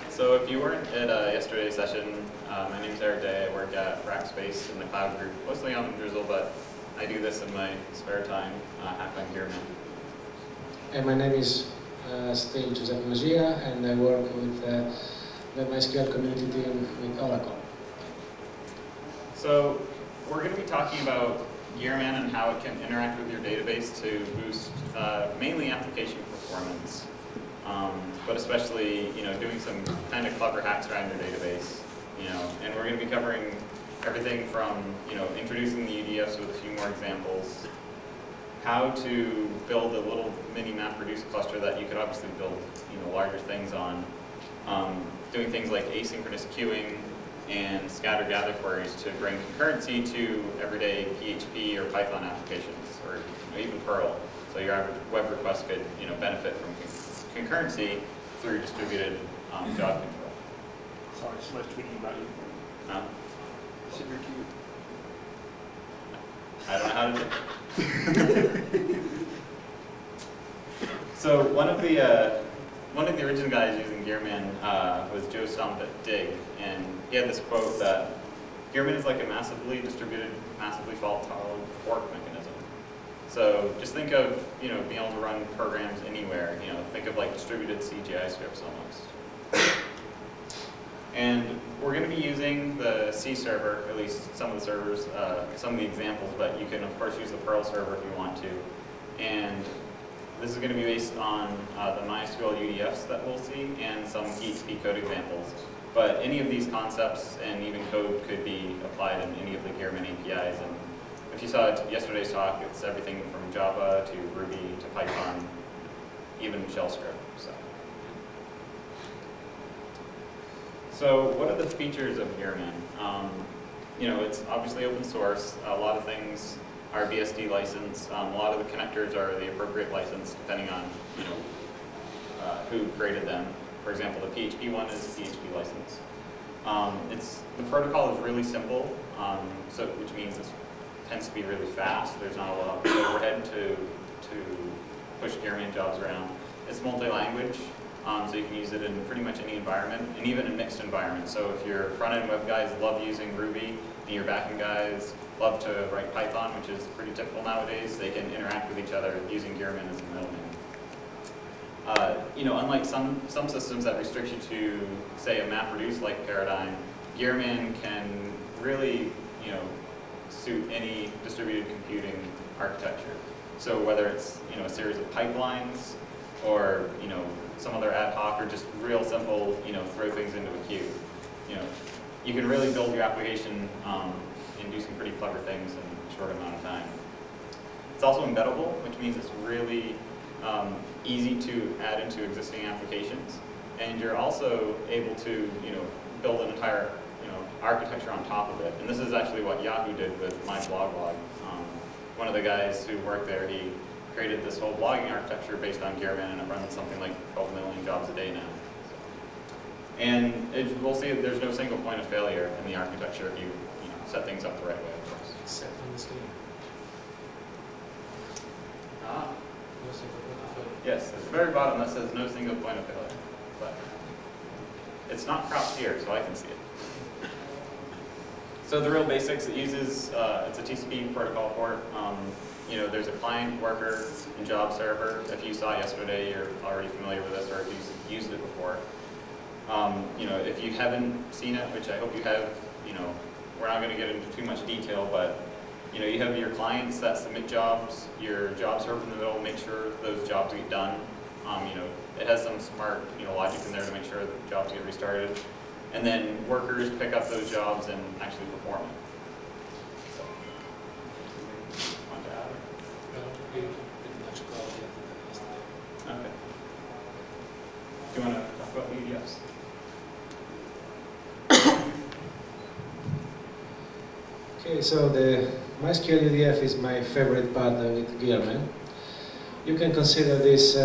So if you weren't at yesterday's session, my name is Eric Day. I work at Rackspace in the cloud group, mostly on Drizzle, but I do this in my spare time, hack on Gearman. And my name is still Giuseppe, and I work with the MySQL community team with Oracle. So we're going to be talking about Gearman and how it can interact with your database to boost mainly application performance, but especially doing some kind of clever hacks around your database. And we're going to be covering everything from introducing the UDFs with a few more examples, how to build a little mini MapReduce cluster that you could obviously build larger things on, doing things like asynchronous queuing and scatter gather queries to bring concurrency to everyday PHP or Python applications, or even Perl. So your average web request could benefit from concurrency through distributed job control. Sorry, somebody's tweeting about you. No? Super cute. I don't know how to do it. So one of the original guys using Gearman was Joe Stump at Dig, and he had this quote that Gearman is like a massively distributed, massively fault-tolerant fork mechanism. So just think of being able to run programs anywhere. Think of like distributed CGI scripts almost. And we're going to be using the C server, at least some of the servers, some of the examples, but you can of course use the Perl server if you want to. And this is going to be based on the MySQL UDFs that we'll see and some PHP code examples. But any of these concepts and even code could be applied in any of the Gearman APIs. And if you saw yesterday's talk, it's everything from Java to Ruby to Python, even shell script. So what are the features of Gearman? It's obviously open source. A lot of things are BSD licensed. A lot of the connectors are the appropriate license depending on who created them. For example, the PHP one is PHP license. The protocol is really simple, which means it tends to be really fast. There's not a lot of overhead to push Gearman jobs around. It's multi-language. So you can use it in pretty much any environment, and even in mixed environments. So if your front-end web guys love using Ruby, and your back-end guys love to write Python, which is pretty typical nowadays, they can interact with each other using Gearman as a middleman. Unlike some systems that restrict you to, say, a MapReduce-like paradigm, Gearman can really, suit any distributed computing architecture. So whether it's, a series of pipelines, or some other ad hoc, or just real simple, throw things into a queue. You can really build your application and do some pretty clever things in a short amount of time. It's also embeddable, which means it's really easy to add into existing applications, and you're also able to build an entire architecture on top of it. And this is actually what Yahoo did with MyBlogLog. One of the guys who worked there, he created this whole blogging architecture based on Gearman, and it runs something like 12 million jobs a day now. And we'll see that there's no single point of failure in the architecture if you set things up the right way, of course. Except on the screen. Ah. No single point of failure. Yes, at the very bottom that says no single point of failure. But it's not cropped here, so I can see it. So the real basics, it uses, it's a TCP protocol port. There's a client, worker, and job server. If you saw yesterday, you're already familiar with this, or if you've used it before. If you haven't seen it, which I hope you have, we're not going to get into too much detail, but you have your clients that submit jobs, your job server in the middle, make sure those jobs get done. It has some smart logic in there to make sure that jobs get restarted, and then workers pick up those jobs and actually perform it. Okay. Do you want to talk about UDFs? Okay, so the MySQL UDF is my favorite part with Gearman. You can consider this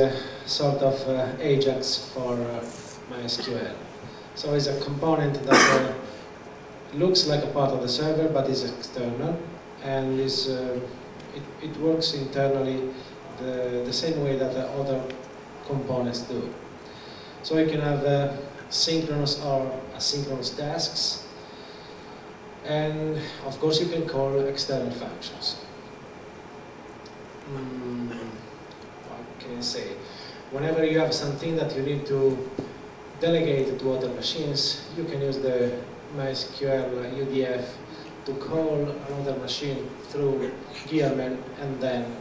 sort of Ajax for MySQL. So it's a component that looks like a part of the server, but is external, and it works internally the same way that the other components do. So you can have synchronous or asynchronous tasks. And of course you can call external functions. What can I say? Whenever you have something that you need to delegate to other machines, you can use the MySQL UDF to call another machine through Gearman, and then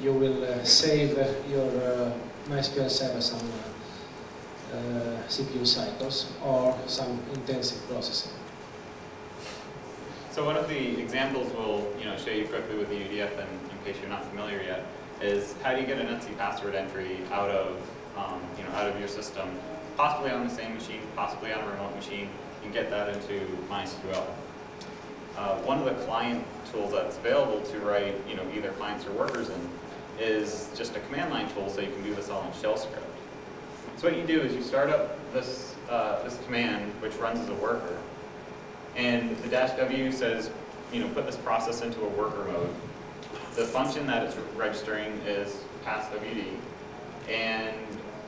you will save your MySQL server some CPU cycles or some intensive processing. So one of the examples we'll show you quickly with the UDF, and in case you're not familiar yet, is how do you get an Etsy password entry out of your system, possibly on the same machine, possibly on a remote machine, and get that into MySQL. One of the client tools that's available to write either clients or workers in is just a command line tool, so you can do this all in shell script. So what you do is you start up this command, which runs as a worker, and the -w says, put this process into a worker mode. The function that it's registering is pass WD, and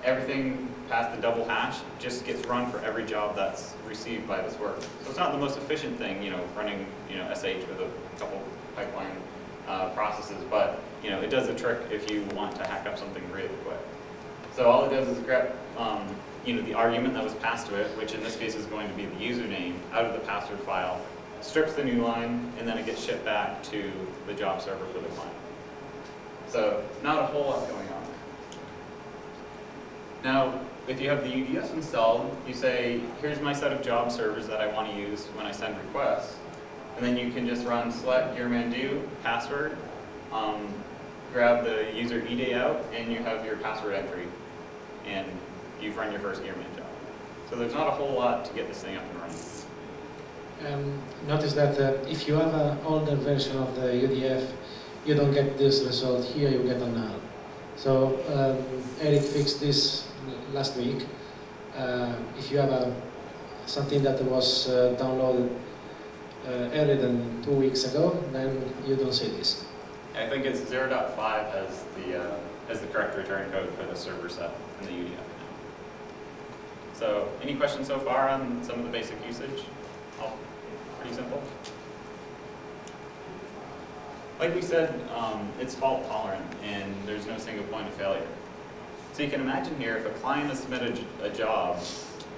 everything past the double hash just gets run for every job that's received by this worker. So it's not the most efficient thing, running SH with a couple pipeline processes, but it does the trick if you want to hack up something really quick. So all it does is grab the argument that was passed to it, which in this case is going to be the username, out of the password file, strips the new line, and then it gets shipped back to the job server for the client. So not a whole lot going on there. Now, if you have the UDFs installed, you say, here's my set of job servers that I want to use when I send requests. And then you can just run select Gearman do password, grab the user eday out, and you have your password entry. And you've run your first Gearman job. So there's not a whole lot to get this thing up and running. Notice that if you have an older version of the UDF, you don't get this result here, you get a null. So Eric fixed this last week. If you have something that was downloaded earlier than 2 weeks ago, then you don't see this. I think it's 0.5 has the correct return code for the server set in the UDF now. So any questions so far on some of the basic usage? All pretty simple. Like we said, it's fault tolerant and there's no single point of failure. So you can imagine here, if a client has submitted a job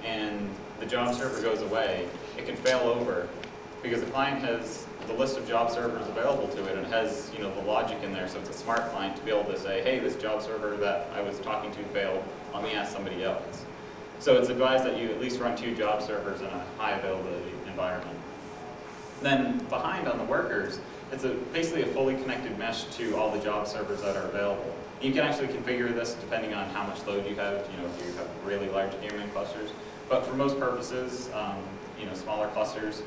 and the job server goes away, it can fail over because the client has the list of job servers available to it and has the logic in there, so it's a smart client to be able to say, hey, this job server that I was talking to failed, let me ask somebody else. So it's advised that you at least run 2 job servers in a high availability environment. Then behind on the workers, it's basically a fully connected mesh to all the job servers that are available. You can actually configure this depending on how much load you have, if you have really large Gearman clusters. But for most purposes, smaller clusters,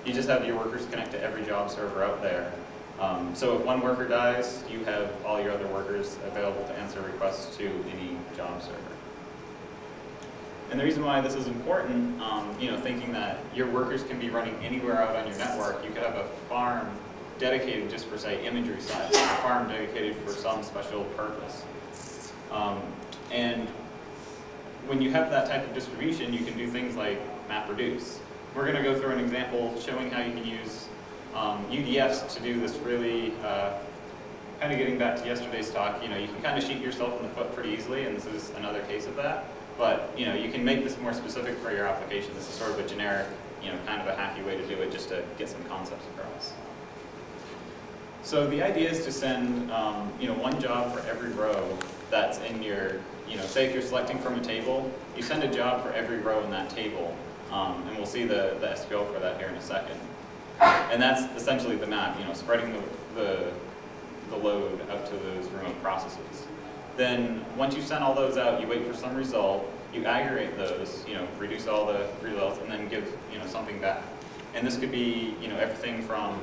you just have your workers connect to every job server out there. So if one worker dies, you have all your other workers available to answer requests to any job server. And the reason why this is important, thinking that your workers can be running anywhere out on your network, you could have a farm dedicated just for, say, imagery size, a farm dedicated for some special purpose. And when you have that type of distribution, you can do things like MapReduce. We're going to go through an example showing how you can use UDFs to do this really, kind of getting back to yesterday's talk, you can kind of shoot yourself in the foot pretty easily, and this is another case of that. But, you can make this more specific for your application. This is sort of a generic, kind of a hacky way to do it just to get some concepts across. So the idea is to send, one job for every row that's in your, say if you're selecting from a table, you send a job for every row in that table. And we'll see the SQL for that here in a second. And that's essentially the map, spreading the load out to those remote processes. Then once you send all those out, you wait for some result, you aggregate those, reduce all the results, and then give something back. And this could be everything from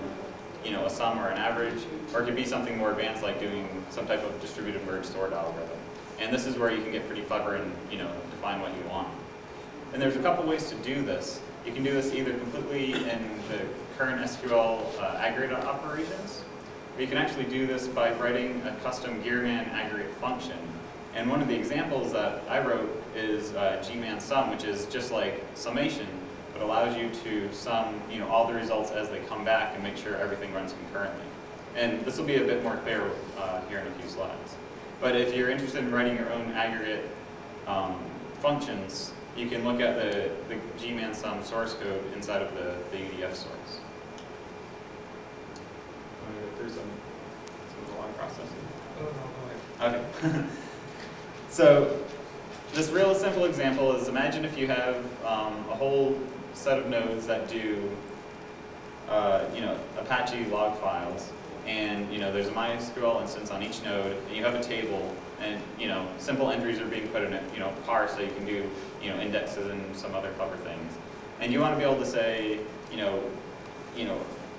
a sum or an average, or it could be something more advanced like doing some type of distributed merge sort algorithm. And this is where you can get pretty clever and define what you want. And there's a couple ways to do this. You can do this either completely in the current SQL aggregate operations, or you can actually do this by writing a custom Gearman aggregate function And one of the examples that I wrote is Gman sum, which is just like summation, but allows you to sum all the results as they come back and make sure everything runs concurrently. And this will be a bit more clear here in a few slides. But if you're interested in writing your own aggregate functions, you can look at the Gman sum source code inside of the UDF source. I'm going to go through some of the log processing. Oh, no, go ahead. Okay. So this real simple example is, imagine if you have a whole set of nodes that do Apache log files, and there's a MySQL instance on each node, and you have a table, and simple entries are being put in it, parse, so you can do indexes and some other clever things. And you want to be able to say,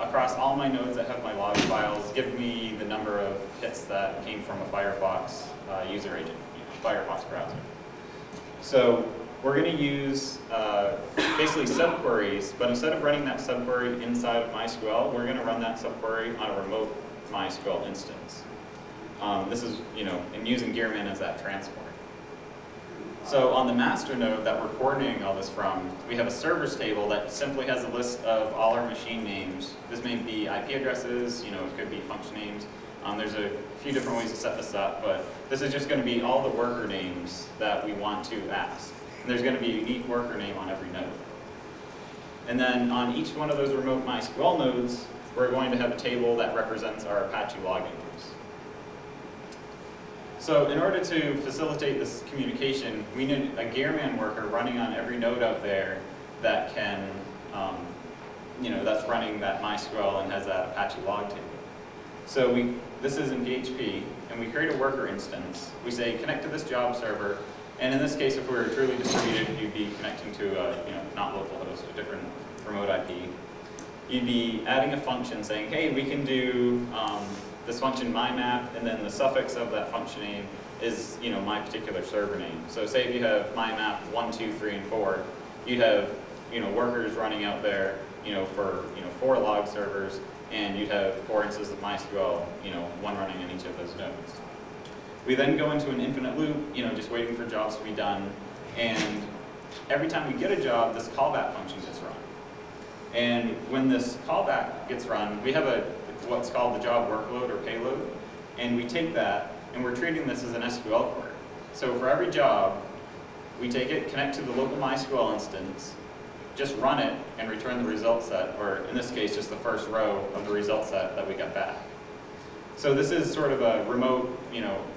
across all my nodes that have my log files, give me the number of hits that came from a Firefox user agent, Firefox browser. So we're going to use basically subqueries, but instead of running that subquery inside of MySQL, we're going to run that subquery on a remote MySQL instance. This is, and using Gearman as that transport. So on the master node that we're coordinating all this from, we have a servers table that simply has a list of all our machine names. This may be IP addresses, it could be function names. There's a few different ways to set this up, but this is just going to be all the worker names that we want to ask. And there's going to be a unique worker name on every node. And then on each one of those remote MySQL nodes, we're going to have a table that represents our Apache log entries. So in order to facilitate this communication, we need a Gearman worker running on every node out there that can, that's running that MySQL and has that Apache log table. So this is in PHP, and we create a worker instance. We say connect to this job server, and in this case, if we were truly distributed, you'd be connecting to a not localhost, a different remote IP. You'd be adding a function saying, hey, we can do this function mymap, and then the suffix of that function name is my particular server name. So say if you have mymap 1, 2, 3, and 4, you'd have workers running out there for 4 log servers, and you'd have 4 instances of MySQL, one running in each of those nodes. We then go into an infinite loop, just waiting for jobs to be done, and every time we get a job, this callback function gets run. And when this callback gets run, we have what's called the job workload or payload, and we take that, and we're treating this as an SQL query. So for every job, we take it, connect to the local MySQL instance, just run it, and return the result set, or in this case, just the first row of the result set that we got back. So this is sort of a remote,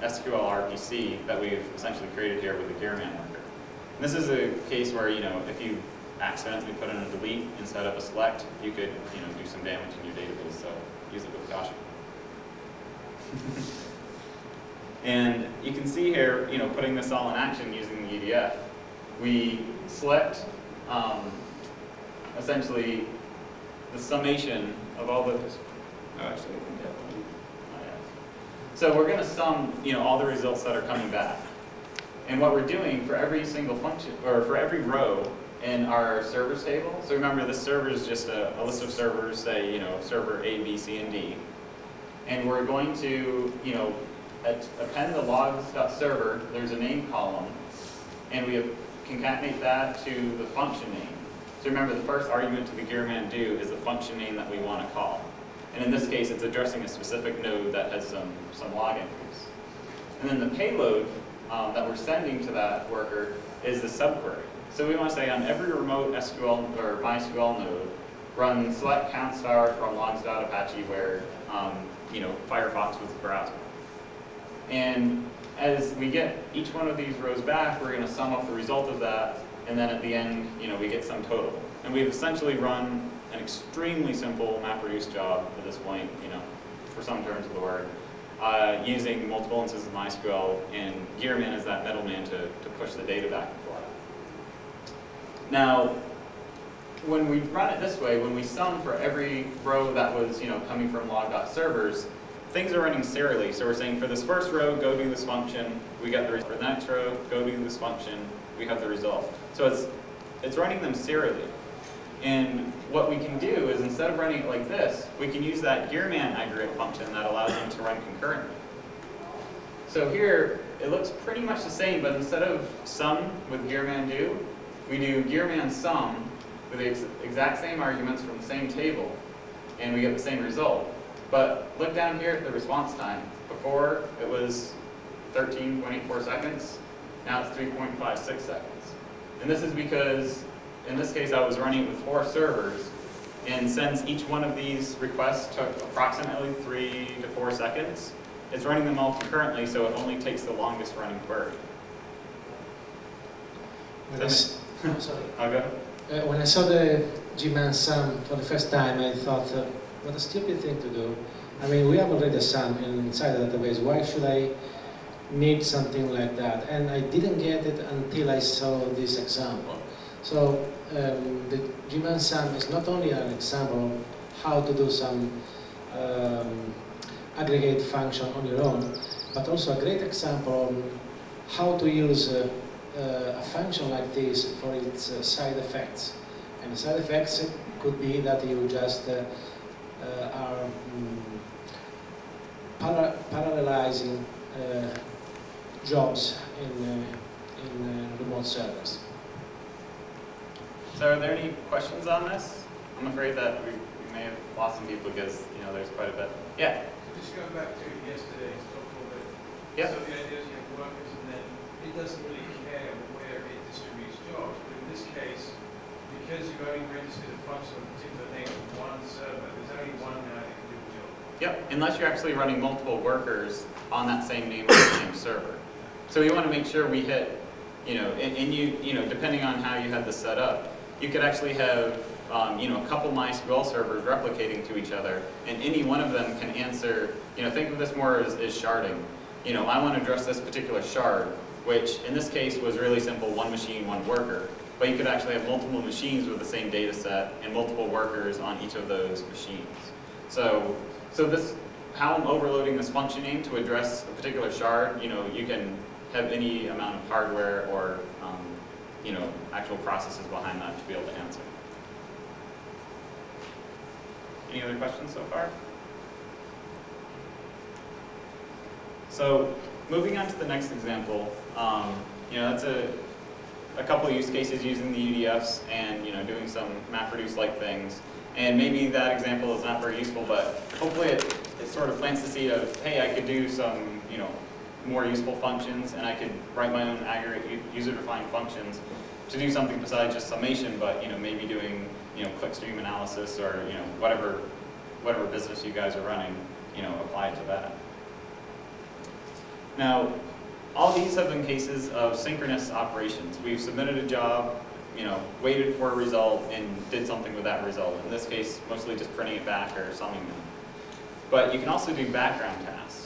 SQL RPC that we've essentially created here with the Gearman worker. And this is a case where, if you accidentally put in a delete instead of a select, you could, do some damage in your database. So use it with caution. And you can see here, putting this all in action using the UDF. We select essentially the summation of all the. Oh, actually, I think that one. Oh, yeah. So we're going to sum, all the results that are coming back. And what we're doing for every single function, or for every row in our servers table. So remember, this server is just a list of servers, say, server A, B, C, and D. And we're going to, append the logs.server. There's a name column, and we concatenate that to the function name. So remember, the first argument to the Gearman do is the function name that we want to call. And in this case, it's addressing a specific node that has some log entries. And then the payload that we're sending to that worker is the subquery. So we want to say on every remote SQL or MySQL node, run select count star from logs.apache where Firefox was the browser. And as we get each one of these rows back, we're going to sum up the result of that, and then at the end, we get some total. And we've essentially run an extremely simple MapReduce job at this point, for some terms of the word, using multiple instances of MySQL, and Gearman is that middleman to push the data back and forth. Now, when we run it this way, when we sum for every row that was coming from log.servers, things are running serially. So we're saying for this first row, go do this function. We got the result. For the next row, go do this function. We have the result. So it's running them serially. And what we can do is, instead of running it like this, we can use that Gearman aggregate function that allows them to run concurrently. So here, it looks pretty much the same, but instead of sum with Gearman do, we do Gearman sum with the exact same arguments from the same table, and we get the same result. But look down here at the response time. Before, it was 13.84 seconds. Now it's 3.56 seconds. And this is because, in this case, I was running it with 4 servers. And since each one of these requests took approximately 3 to 4 seconds, it's running them all concurrently, so it only takes the longest running query. Sorry. I'll go. When I saw the Gearman sum for the first time, I thought, what a stupid thing to do. I mean, we have already a sum inside the database. Why should I need something like that? And I didn't get it until I saw this example. So the Gearman sum is not only an example of how to do some aggregate function on your own, but also a great example on how to use a function like this for its side effects. And the side effects could be that you just are parallelizing jobs in remote servers. So are there any questions on this? I'm afraid that we may have lost some people because, you know, there's quite a bit. Yeah? Just going back to yesterday's talk a little bit. Yeah. So the idea is you have workers and then it doesn't really care where it distributes jobs. But in this case, because you've only registered a function of a particular name on one server, there's only one guy that can do the job. Yep, unless you're actually running multiple workers on that same name on the same server. So we want to make sure we hit, you know, and you know, depending on how you had this set up, you could actually have, you know, a couple MySQL servers replicating to each other, and any one of them can answer, you know, think of this more as sharding. You know, I want to address this particular shard, which in this case was really simple, one machine, one worker. But you could actually have multiple machines with the same data set and multiple workers on each of those machines. So this, how I'm overloading this function name to address a particular shard, you know, you can have any amount of hardware or, you know, actual processes behind that to be able to answer. Any other questions so far? So moving on to the next example, you know, that's a couple of use cases using the UDFs and, you know, doing some MapReduce-like things. And maybe that example is not very useful, but hopefully it sort of plants the seed of, hey, I could do some, you know, more useful functions, and I could write my own aggregate user-defined functions to do something besides just summation, but, you know, maybe doing, you know, clickstream analysis or, you know, whatever business you guys are running, you know, apply it to that. Now, all these have been cases of synchronous operations. We've submitted a job, you know, waited for a result, and did something with that result. In this case, mostly just printing it back or summing them. But you can also do background tasks.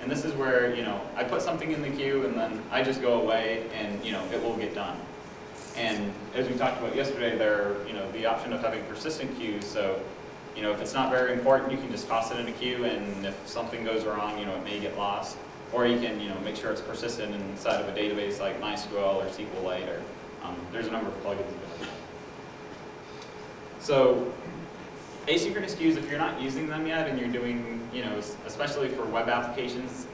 And this is where, you know, I put something in the queue and then I just go away and, you know, it will get done. And as we talked about yesterday, there are, you know, the option of having persistent queues. So, you know, if it's not very important, you can just toss it in a queue, and if something goes wrong, you know, it may get lost. Or you can, you know, make sure it's persistent inside of a database like MySQL or SQLite, or there's a number of plugins available. So asynchronous queues, if you're not using them yet and you're doing, you know, especially for web applications,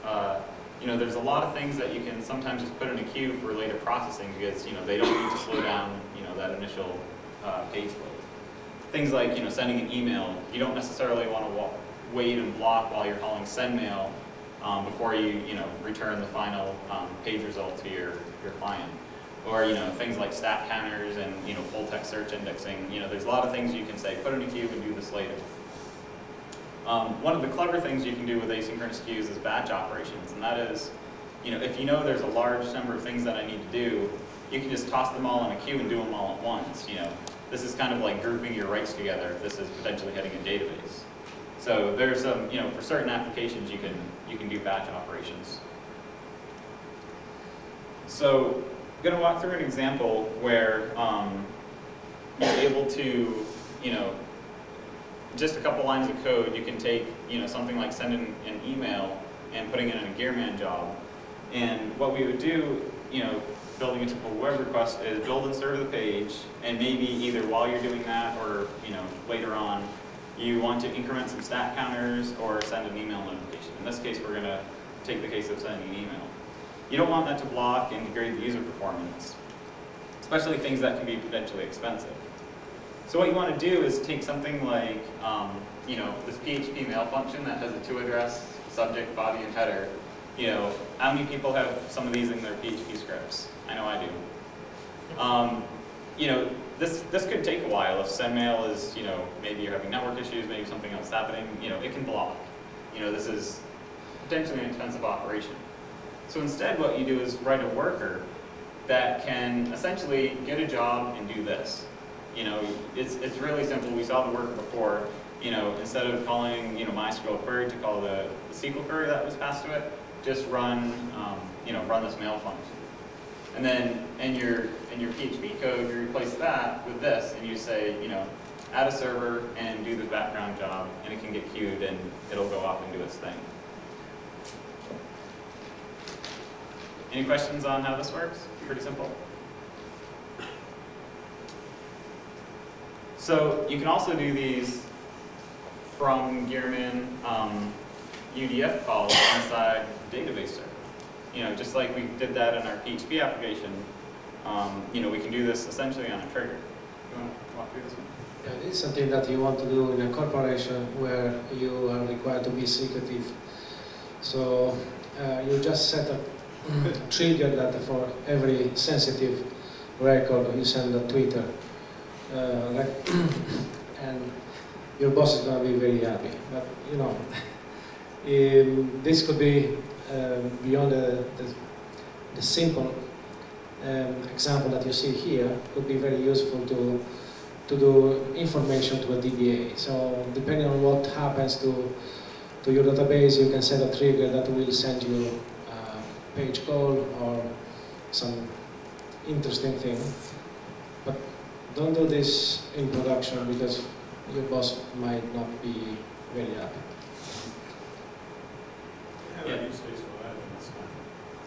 you know, there's a lot of things that you can sometimes just put in a queue for later processing because, you know, they don't need to slow down, you know, that initial page load. Things like, you know, sending an email, you don't necessarily want to wait and block while you're calling sendmail before you know, return the final page result to your client. Or, you know, things like stat counters and, you know, full text search indexing. You know, there's a lot of things you can say, put in a queue and do this later. One of the clever things you can do with asynchronous queues is batch operations, and that is, you know, if you know there's a large number of things that I need to do, you can just toss them all in a queue and do them all at once. You know, this is kind of like grouping your writes together if this is potentially hitting a database. So there's some, you know, for certain applications you can do batch operations. So I'm going to walk through an example where you're able to, you know, just a couple lines of code, you can take, you know, something like sending an email and putting it in a Gearman job. And what we would do, you know, building a typical web request is build and serve the page, and maybe either while you're doing that or, you know, later on, you want to increment some stat counters or send an email notification. In this case, we're going to take the case of sending an email. You don't want that to block and degrade the user performance, especially things that can be potentially expensive. So what you want to do is take something like, you know, this PHP mail function that has a to-address, subject, body, and header. You know, how many people have some of these in their PHP scripts? I know I do. You know, this could take a while. If sendmail is, you know, maybe you're having network issues, maybe something else happening, you know, it can block. You know, this is potentially an expensive operation. So instead what you do is write a worker that can essentially get a job and do this. You know, it's really simple. We saw the worker before. You know, instead of calling, you know, MySQL query to call the SQL query that was passed to it, just run, you know, run this mail function. And then in your PHP code, you replace that with this, and you say, you know, add a server and do the background job, and it can get queued, and it'll go off and do its thing. Any questions on how this works? Pretty simple. So you can also do these from Gearman UDF calls inside the database server. You know, just like we did that in our PHP application, you know, we can do this essentially on a trigger. You want to walk through this one? Yeah, this is something that you want to do in a corporation where you are required to be secretive. So you just set a trigger that for every sensitive record you send a Twitter. And your boss is going to be very happy. But, you know, this could be beyond the simple example that you see here, could be very useful to do information to a DBA. So depending on what happens to your database, you can set a trigger that will send you a page call or some interesting thing. But don't do this in production because your boss might not be very happy. Yeah, use case for that, and it's fine.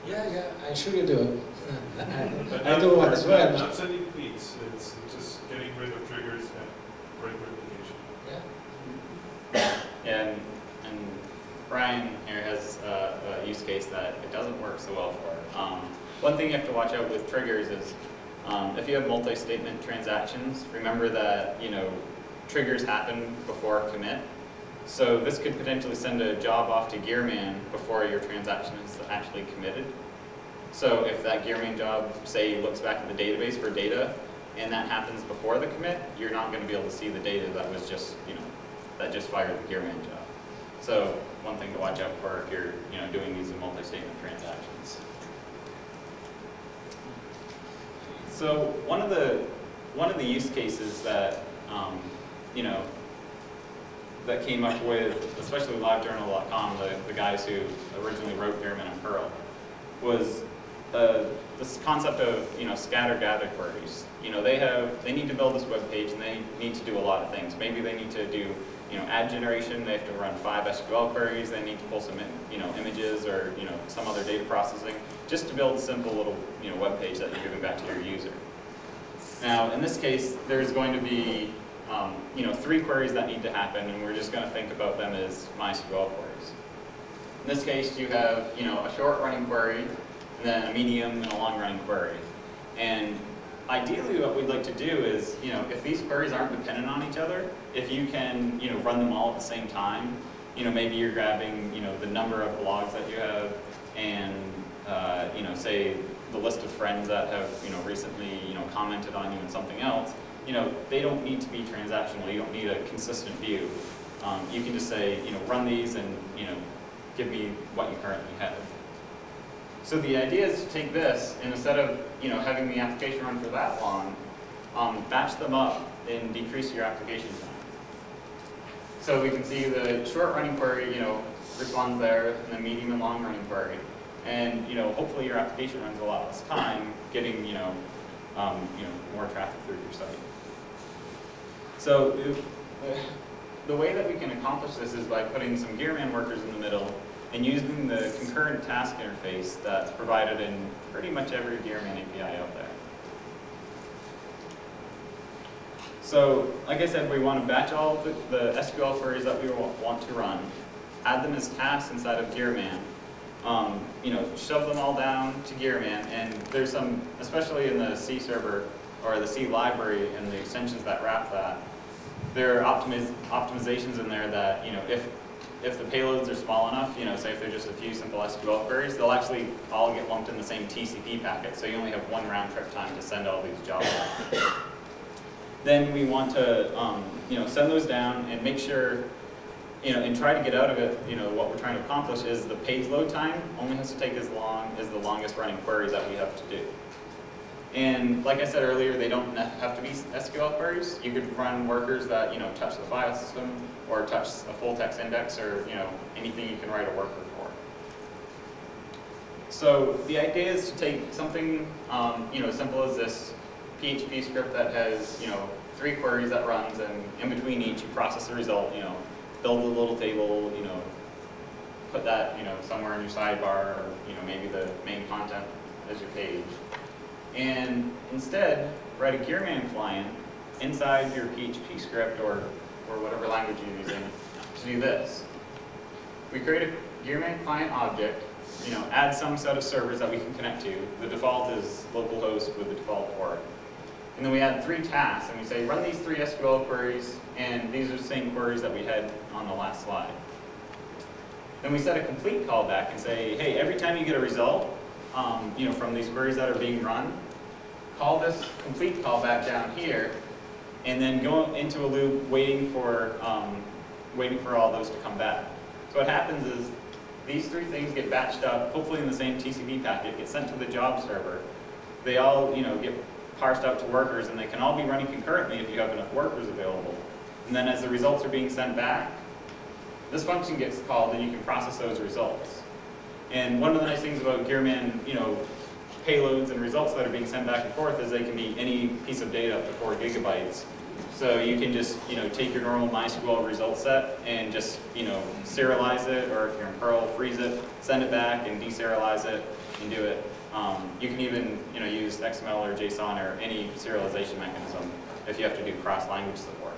Yeah, I'm sure you do. But I do one as well. Not sending tweets, it's just getting rid of triggers and break replication. Yeah. And Brian here has a use case that it doesn't work so well for. One thing you have to watch out with triggers is if you have multi-statement transactions, remember that, you know, triggers happen before commit. So this could potentially send a job off to Gearman before your transaction is actually committed. So if that Gearman job, say, looks back at the database for data, and that happens before the commit, you're not going to be able to see the data that was just, you know, that just fired the Gearman job. So one thing to watch out for if you're, you know, doing these in multi-statement transactions. So one of the use cases that you know, that came up with, especially LiveJournal.com, the guys who originally wrote Gearman and Perl, was this concept of, you know, scatter-gather queries. You know, they need to build this web page and they need to do a lot of things. Maybe they need to do, you know, ad generation. They have to run 5 SQL queries. They need to pull some, you know, images or, you know, some other data processing, just to build a simple little, you know, web page that you're giving back to your user. Now, in this case, there's going to be you know, 3 queries that need to happen, and we're just going to think about them as MySQL queries. In this case, you have, you know, a short running query, and then a medium and a long running query. And ideally, what we'd like to do is, you know, if these queries aren't dependent on each other, if you can, you know, run them all at the same time, you know, maybe you're grabbing, you know, the number of blogs that you have, and you know, say the list of friends that have, you know, recently, you know, commented on you and something else. You know, they don't need to be transactional. You don't need a consistent view. You can just say, you know, run these and, you know, give me what you currently have. So the idea is to take this and instead of, you know, having the application run for that long, batch them up and decrease your application time. So we can see the short running query, you know, responds there, and the medium and long running query. And, you know, hopefully your application runs a lot less time, getting, you know, more traffic through your site. So the way that we can accomplish this is by putting some Gearman workers in the middle and using the concurrent task interface that's provided in pretty much every Gearman API out there. So, like I said, we want to batch all the SQL queries that we want to run, add them as tasks inside of Gearman, shove them all down to Gearman, and there's some, especially in the C server or the C library and the extensions that wrap that, there are optimizations in there that, if the payloads are small enough, say if they're just a few simple SQL queries, they'll actually all get lumped in the same TCP packet, so you only have one round trip time to send all these jobs out. Then we want to, send those down and make sure, and try to get out of it, what we're trying to accomplish is the page load time only has to take as long as the longest running query that we have to do. And like I said earlier, they don't have to be SQL queries. You could run workers that, touch the file system or touch a full text index or, anything you can write a worker for. So the idea is to take something, as simple as this PHP script that has, 3 queries that runs, and in between each you process the result, build a little table, put that, somewhere in your sidebar, or, maybe the main content as your page. And instead, write a Gearman client inside your PHP script or whatever language you're using to do this. We create a Gearman client object, add some set of servers that we can connect to. The default is localhost with the default port. And then we add 3 tasks, and we say, run these 3 SQL queries, and these are the same queries that we had on the last slide. Then we set a complete callback and say, hey, every time you get a result, from these queries that are being run, call this complete callback down here, and then go into a loop waiting for all those to come back. So what happens is these 3 things get batched up, hopefully in the same TCP packet, get sent to the job server. They all, get parsed out to workers, and they can all be running concurrently if you have enough workers available. And then as the results are being sent back, this function gets called, and you can process those results. And one of the nice things about Gearman, payloads and results that are being sent back and forth is they can be any piece of data up to 4 gigabytes. So you can just, take your normal MySQL result set and just, serialize it, or if you're in Perl, freeze it, send it back and deserialize it and do it. You can even, use XML or JSON or any serialization mechanism if you have to do cross-language support.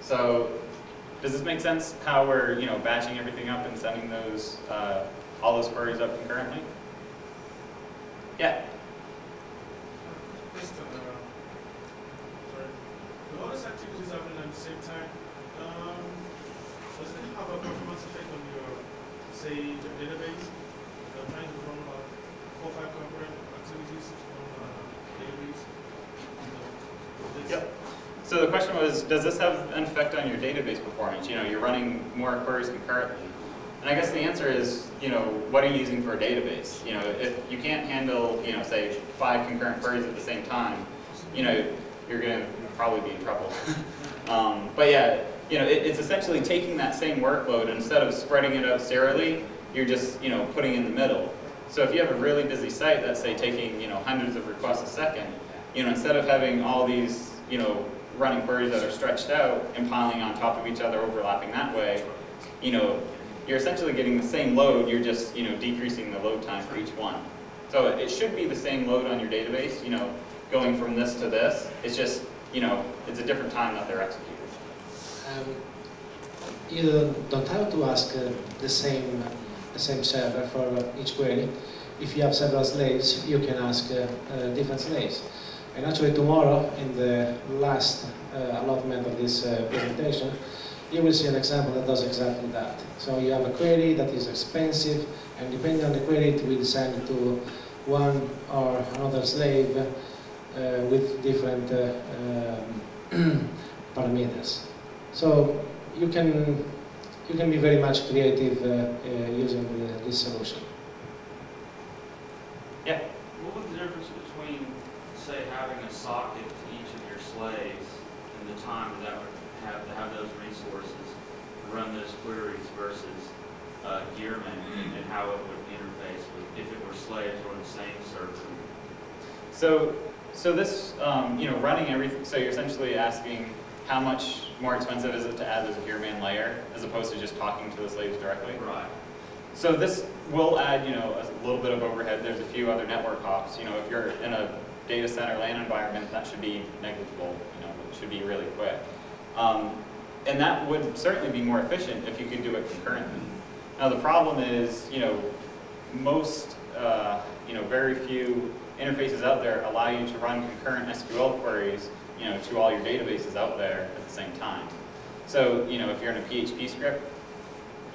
So, does this make sense how we're, batching everything up and sending those, all those queries up concurrently? Yeah. Question, sorry. With all these activities happening at the same time, does it have a performance effect on your, say, your database? You're trying to run about 4 or 5 concurrent activities on a database? Yep. So the question was, does this have an effect on your database performance? You're running more queries concurrently. And I guess the answer is, what are you using for a database? If you can't handle, say 5 concurrent queries at the same time, you're going to probably be in trouble. But yeah, it's essentially taking that same workload, and instead of spreading it out serially, you're just, putting in the middle. So if you have a really busy site that's, say, taking, hundreds of requests a second, instead of having all these, running queries that are stretched out and piling on top of each other, overlapping that way, you're essentially getting the same load, you're just, decreasing the load time for each one. So it should be the same load on your database, going from this to this. It's just, it's a different time that they're executed. You don't have to ask the same server for each query. If you have several slaves, you can ask different slaves. And actually tomorrow, in the last allotment of this presentation, you will see an example that does exactly that. So you have a query that is expensive, and depending on the query, it will send to one or another slave with different parameters. So you can be very much creative using this solution. Yeah. What was the difference between, say, having a socket to each of your slaves and the time that would have to have those resources to run those queries versus Gearman, and how it would interface with if it were slaves or the same server? So this, running everything. So you're essentially asking how much more expensive is it to add this Gearman layer as opposed to just talking to the slaves directly? Right. So this will add, a little bit of overhead. There's a few other network hops. If you're in a data center LAN environment, that should be negligible. It should be really quick. And that would certainly be more efficient if you could do it concurrently. Now the problem is, most, very few interfaces out there allow you to run concurrent SQL queries, to all your databases out there at the same time. So, if you're in a PHP script,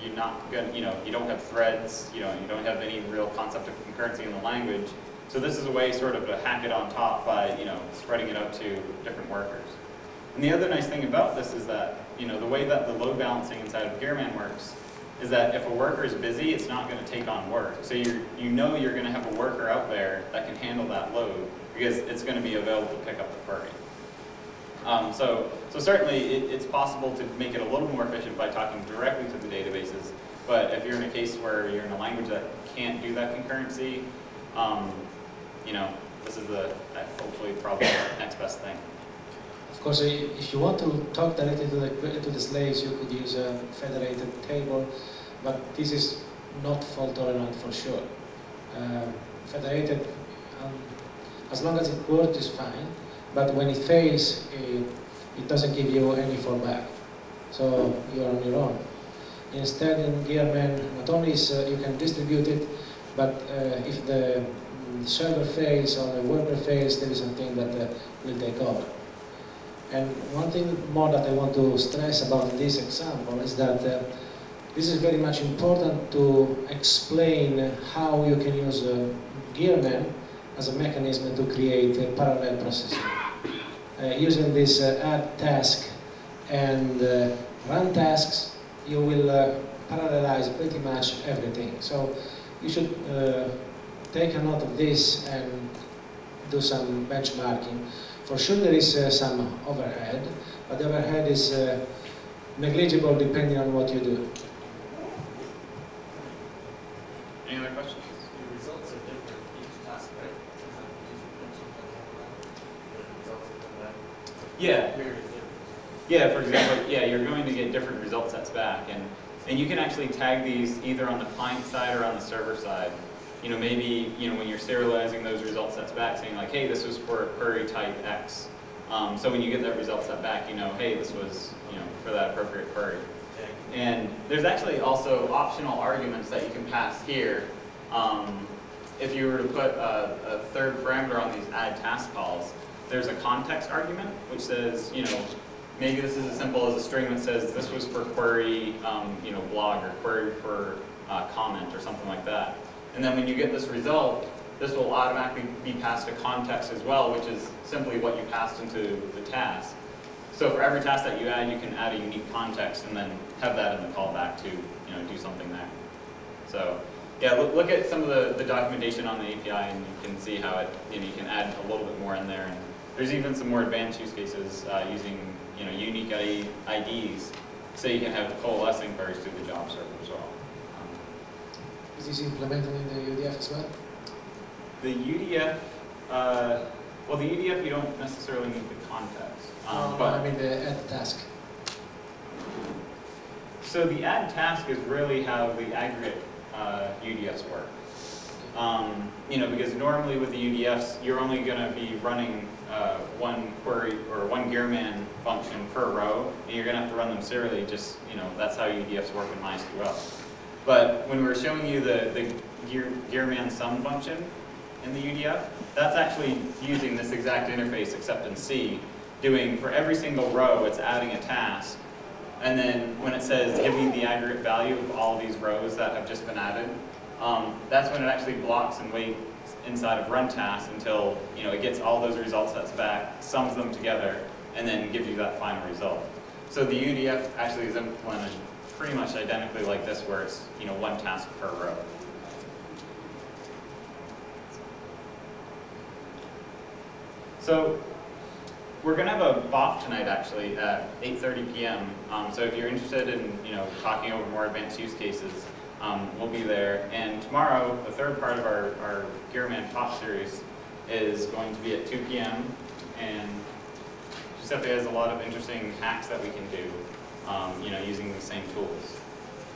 you're not going to, you don't have threads, you don't have any real concept of concurrency in the language. So this is a way sort of to hack it on top by, spreading it out to different workers. And the other nice thing about this is that, the way that the load balancing inside of Gearman works is that if a worker is busy, it's not going to take on work. So you're going to have a worker out there that can handle that load because it's going to be available to pick up the query. So certainly it's possible to make it a little more efficient by talking directly to the databases. But if you're in a case where you're in a language that can't do that concurrency, this is hopefully probably the next best thing. Of course, if you want to talk directly to the slaves, you could use a federated table, but this is not fault tolerant for sure. Federated, as long as it works, is fine, but when it fails, it doesn't give you any fallback. So you're on your own. Instead, in Gearman, not only you can distribute it, but if the server fails or the worker fails, there is something that will take over. And one thing more that I want to stress about this example is that this is very much important to explain how you can use Gearman as a mechanism to create parallel processing. Using this add task and run tasks, you will parallelize pretty much everything. So you should take a note of this and do some benchmarking. For sure there is some overhead, but the overhead is negligible depending on what you do. Any other questions? The results are different each task, right? Yeah. Yeah, for example, you're going to get different result sets back, and you can actually tag these either on the client side or on the server side. Maybe, when you're serializing those result sets back, saying like, hey, this was for query type X. So when you get that result set back, hey, this was, for that appropriate query. And there's actually also optional arguments that you can pass here. If you were to put a third parameter on these add task calls, there's a context argument, which says, maybe this is as simple as a string that says this was for query, blog or query for comment or something like that. And then when you get this result, this will automatically be passed a context as well, which is simply what you passed into the task. So for every task that you add, you can add a unique context and then have that in the callback to do something there. So yeah, look at some of the documentation on the API, and you can see how it you can add a little bit more in there. And there's even some more advanced use cases using unique IDs, so you can have coalescing queries through the job server as well. Is this implemented in the UDF as well? The UDF, well, the UDF you don't necessarily need the context. But I mean the add task. So the add task is really how the aggregate UDFs work. Because normally with the UDFs, you're only going to be running one query or one Gearman function per row, and you're going to have to run them serially. Just that's how UDFs work in MySQL. But when we were showing you the Gearman sum function in the UDF, that's actually using this exact interface except in C, doing for every single row, it's adding a task. And then when it says give me the aggregate value of all these rows that have just been added, that's when it actually blocks and waits inside of run tasks until it gets all those result sets back, sums them together, and then gives you that final result. So the UDF actually is implemented pretty much identically like this, where it's one task per row. So we're going to have a BOF tonight actually at 8:30 p.m. So if you're interested in talking over more advanced use cases, we'll be there. And tomorrow, the third part of our Gearman talk series is going to be at 2 p.m. And Giuseppe has a lot of interesting hacks that we can do, using the same tools.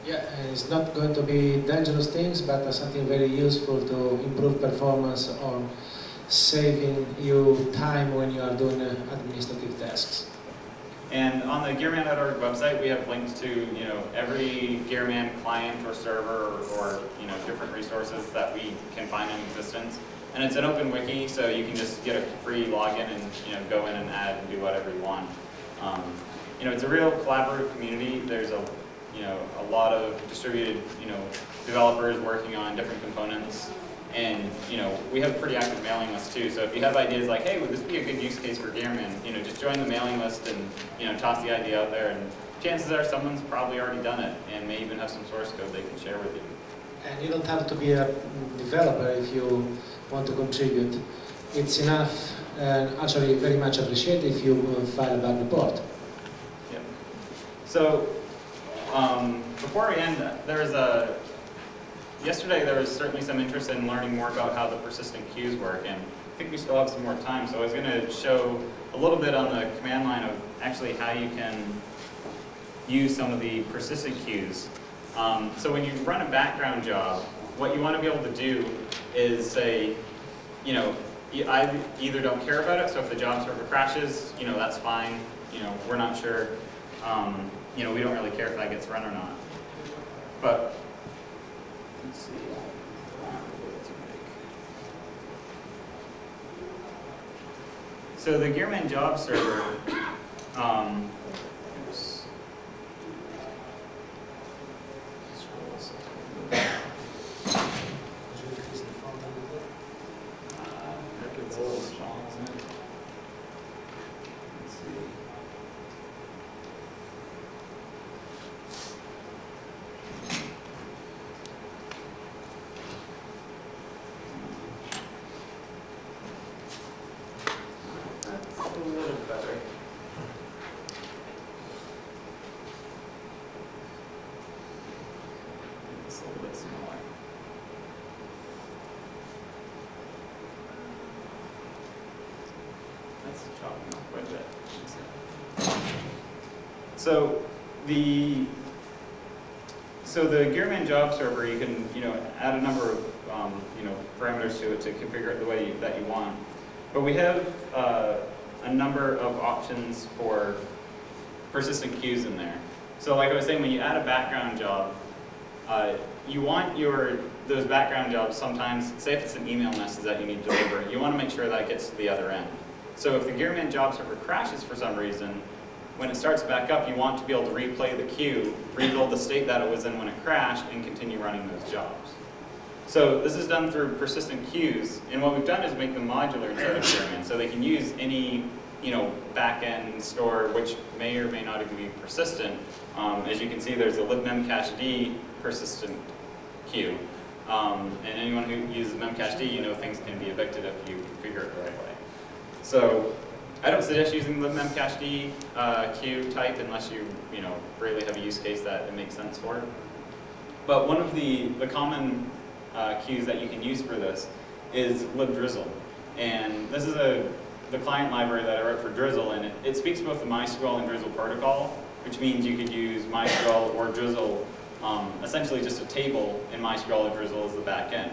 Yeah, and it's not going to be dangerous things, but something very useful to improve performance or saving you time when you are doing administrative tasks. And on the Gearman.org website, we have links to every Gearman client or server or different resources that we can find in existence. And it's an open wiki, so you can just get a free login and go in and add and do whatever you want. It's a real collaborative community. There's a lot of distributed developers working on different components. And we have a pretty active mailing list too. So if you have ideas like, hey, would this be a good use case for Gearman? Just join the mailing list and toss the idea out there. And chances are someone's probably already done it and may even have some source code they can share with you. And you don't have to be a developer if you want to contribute. It's enough, and actually very much appreciated if you file a bug report. Yep. So before we end, yesterday there was certainly some interest in learning more about how the persistent queues work, and I think we still have some more time, so I was going to show a little bit on the command line of actually how you can use some of the persistent queues. So when you run a background job, what you want to be able to do is say, I either don't care about it, so if the job server crashes, that's fine, we're not sure, we don't really care if that gets run or not. But let's see. So the Gearman job server, oops. It's a little strong, isn't it? Let's see. That's a little better. It's a little bit smaller. That's chopping off quite a bit. So the Gearman job server, you can add a number of parameters to it to configure it the way that you want. But we have a number of options for persistent queues in there. So like I was saying, when you add a background job, you want those background jobs sometimes, say if it's an email message that you need to deliver, you want to make sure that gets to the other end. So if the Gearman job server crashes for some reason, when it starts back up, you want to be able to replay the queue, rebuild the state that it was in when it crashed, and continue running those jobs. So this is done through persistent queues, and what we've done is make them modular inside of Gearman, so they can use any back-end store, which may or may not even be persistent. As you can see, there's a libmemcached persistent queue, and anyone who uses memcached, things can be evicted if you configure it the right way. So I don't suggest using the memcached queue type unless you really have a use case that it makes sense for. But one of the common queues that you can use for this is libdrizzle, and this is the client library that I wrote for Drizzle, and it speaks both the MySQL and Drizzle protocol, which means you could use MySQL or Drizzle, essentially just a table in MySQL or Drizzle as the back end.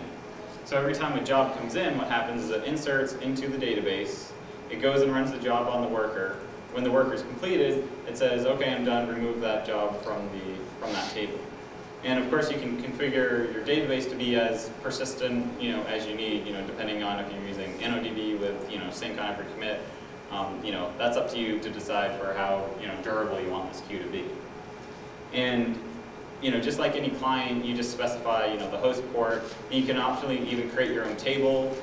So every time a job comes in, what happens is it inserts into the database, it goes and runs the job on the worker. When the worker is completed, it says, okay, I'm done, remove that job from that table. And of course, you can configure your database to be as persistent, as you need, depending on if you're using NODB with, sync on every commit. That's up to you to decide for how, durable you want this queue to be. And, just like any client, you just specify, the host port. And you can optionally even create your own table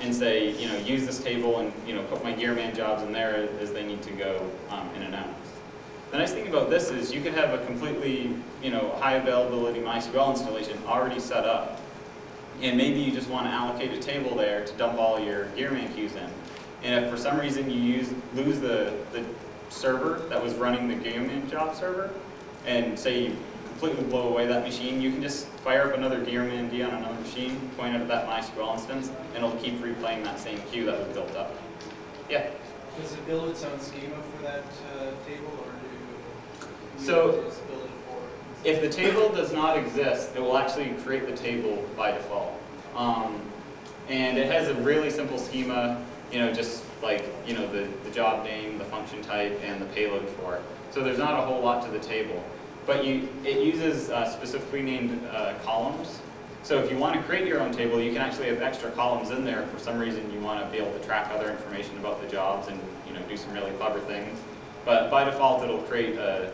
and say, use this table and, put my Gearman jobs in there as they need to go in and out. The nice thing about this is you could have a completely, high availability MySQL installation already set up. And maybe you just want to allocate a table there to dump all your Gearman queues in. And if for some reason you lose the server that was running the Gearman job server, and say you completely blow away that machine, you can just fire up another Gearman D on another machine, point it at that MySQL instance, and it'll keep replaying that same queue that was built up. Yeah? Does it build its own schema for that table, or do you So, just build it for it? if the table does not exist, it will actually create the table by default. And it has a really simple schema. just like, the job name, the function type, and the payload for it. So there's not a whole lot to the table. But it uses specifically named columns. So if you want to create your own table, you can actually have extra columns in there. If for some reason you want to be able to track other information about the jobs and do some really clever things. But by default, it'll create the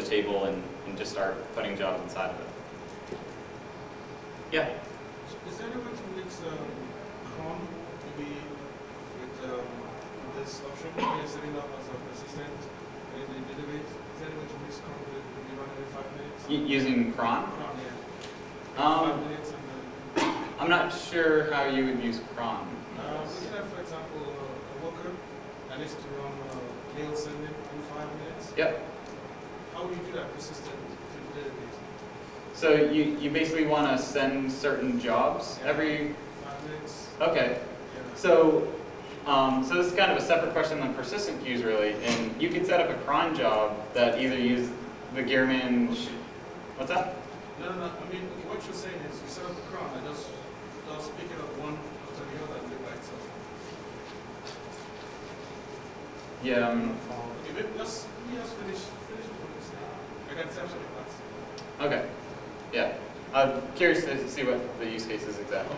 table and just start putting jobs inside of it. Yeah. Is there any way to mix cron maybe with this option? Maybe setting up as a persistent in the database. Is there any way to mix cron with maybe run every 5 minutes? Using cron? Cron, yeah. 5 minutes and then. I'm not sure how you would use cron. We can have, for example, a worker that needs to run mail sending in 5 minutes. Yep. How would you do that persistent to the database? So you basically want to send certain jobs every. 5 minutes. Okay. Yeah. So this is kind of a separate question than persistent queues, really. And you can set up a cron job that either use the Gearman. What's that? No. I mean, what you're saying is you set up the cron and just pick it up one after the other and do by itself. Yeah. Okay, maybe just finish what you're saying. I can tell you that. Okay. Yeah. I'm curious to see what the use case is exactly.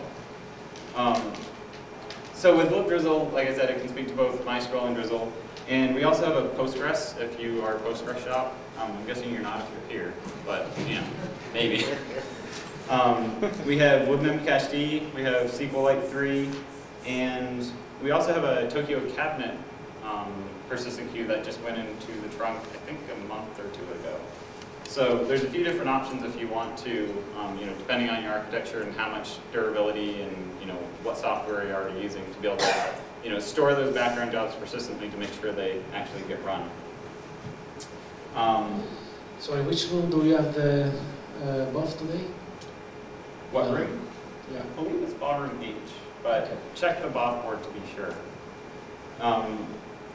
So with Drizzle, like I said, it can speak to both MySQL and Drizzle. And we also have a Postgres if you are a Postgres shop. I'm guessing you're not if you're here, but maybe. We have WebMemcached, we have SQLite 3, and we also have a Tokyo cabinet persistent queue that just went into the trunk, I think, a month or two ago. So there's a few different options if you want to, depending on your architecture and how much durability and what software you're already using to be able to store those background jobs persistently to make sure they actually get run. So in which room do you have the buff today? What room? Yeah. I believe it's ballroom H, but Okay. check the BOF board to be sure.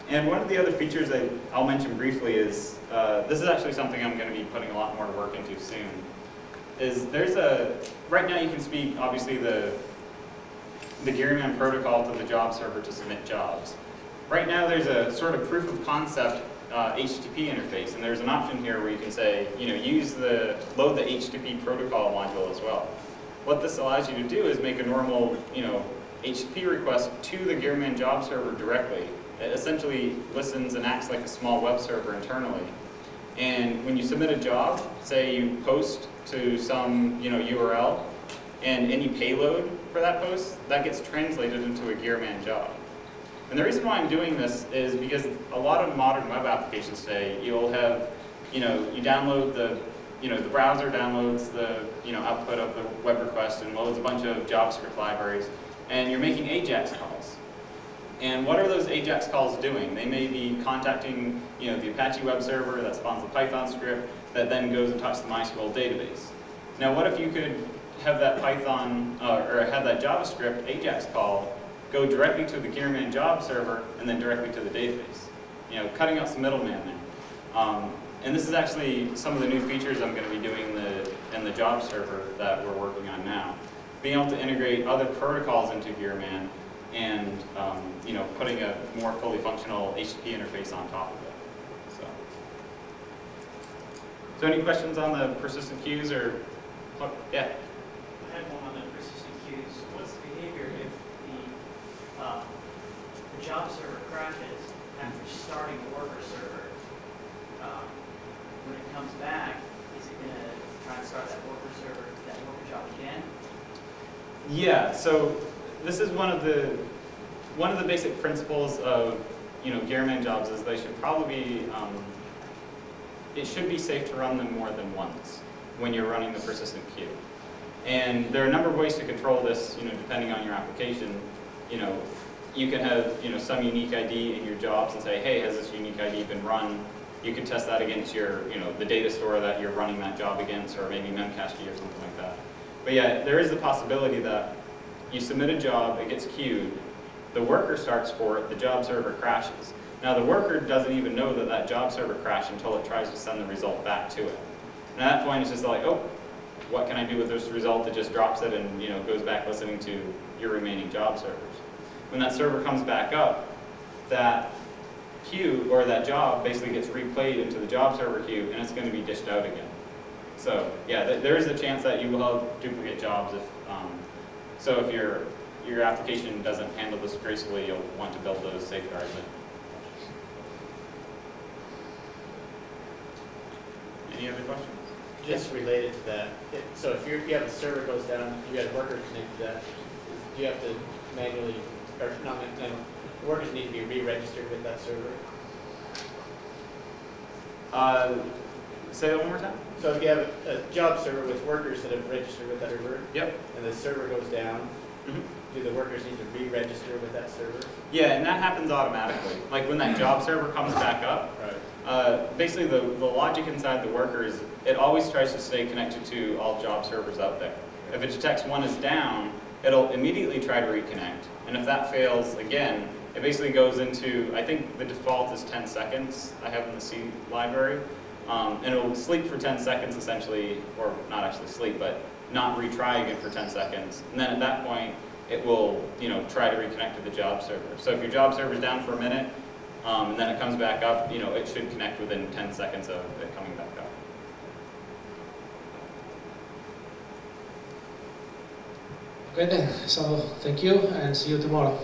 And one of the other features that I'll mention briefly is, this is actually something I'm going to be putting a lot more work into soon, is right now you can speak, obviously, the Gearman protocol to the job server to submit jobs. Right now there's a sort of proof of concept HTTP interface, and there's an option here where you can say, load the HTTP protocol module as well. What this allows you to do is make a normal, HTTP request to the Gearman job server directly. It essentially listens and acts like a small web server internally. And when you submit a job, say you post to some, URL, and any payload for that post, that gets translated into a Gearman job. And the reason why I'm doing this is because a lot of modern web applications today, you'll have, you download the browser downloads the, output of the web request and loads a bunch of JavaScript libraries, and you're making AJAX calls. And what are those AJAX calls doing? They may be contacting, the Apache web server that spawns the Python script that then goes and talks to the MySQL database. Now, what if you could have that Python, or have that JavaScript AJAX call go directly to the Gearman job server and then directly to the database? Cutting out some middleman there. And this is actually some of the new features I'm going to be doing in the job server that we're working on now. Being able to integrate other protocols into Gearman and putting a more fully functional HTTP interface on top of it. So any questions on the persistent queues or? Yeah. I had one on the persistent queues. What's the behavior if the job server crashes after starting the worker server? When it comes back, is it going to try and start that worker job again? Yeah. So this is one of the basic principles of Gearman jobs is they should probably be. It should be safe to run them more than once when you're running the persistent queue. And there are a number of ways to control this, depending on your application. You can have, some unique ID in your jobs and say, hey, has this unique ID been run? You could test that against your, the data store that you're running that job against, or maybe Memcached or something like that. But yeah, there is the possibility that you submit a job, it gets queued, the worker starts for it, the job server crashes. Now the worker doesn't even know that that job server crashed until it tries to send the result back to it. And at that point it's just like, oh, what can I do with this result? It just drops it and goes back listening to your remaining job servers. when that server comes back up, that queue or that job basically gets replayed into the job server queue, and it's going to be dished out again. So yeah, there is a chance that you will have duplicate jobs. So if your application doesn't handle this gracefully, you'll want to build those safeguards in. Any other questions? Just related to that, so if you have a server goes down, you got a worker connected to that, do you have to manually, or not manually, the workers need to be re-registered with that server? Say that one more time? So if you have a job server with workers that have registered with that server, Yep. and the server goes down, do the workers need to re-register with that server? Yeah, and that happens automatically. Like when that job server comes back up, basically the logic inside the worker is it always tries to stay connected to all job servers out there. If it detects one is down, it'll immediately try to reconnect. And if that fails again, it basically goes into, I think the default is 10 seconds I have in the C library. And it'll sleep for 10 seconds essentially, or not actually sleep, but not retry again for 10 seconds. And then at that point, it will try to reconnect to the job server. So if your job server is down for a minute, and then it comes back up, it should connect within 10 seconds of it coming back up. Okay then, so thank you and see you tomorrow.